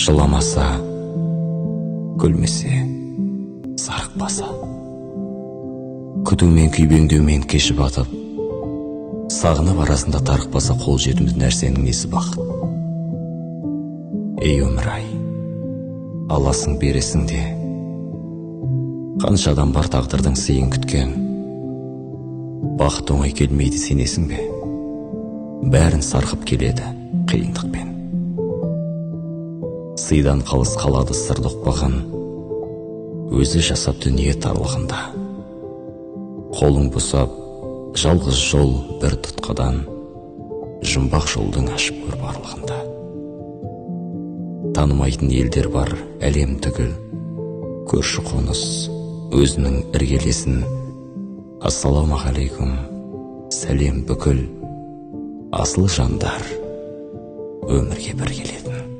жыламаса, күлмесе, сарықпаса, күтумен күйбеңдеумен кешіп атып, сағынып арасында тарықпаса қол жетіміз нәрсенің несі бақыт. Ей өмір-ай, аласың бересің де, қанша адам бар тағдырдың сыйын күткен. Бақыт оңай келмейді сенесің бе? Бәрін сарқып келеді қиындықпен. Сыйдан қалыс қалады сырды ұқпаған, өзі жасап дүние тарлығында. Қолың босап, жалғыз жол бір тұтқадан, жұмбақ жолдың ашып көр барлығында. Танымайтын елдер бар әлем түгіл, көрші қоныс өзінің іргелесін. Ассаламағалейкум, сәлем бүкіл, асыл жандар өмірге бір келетін.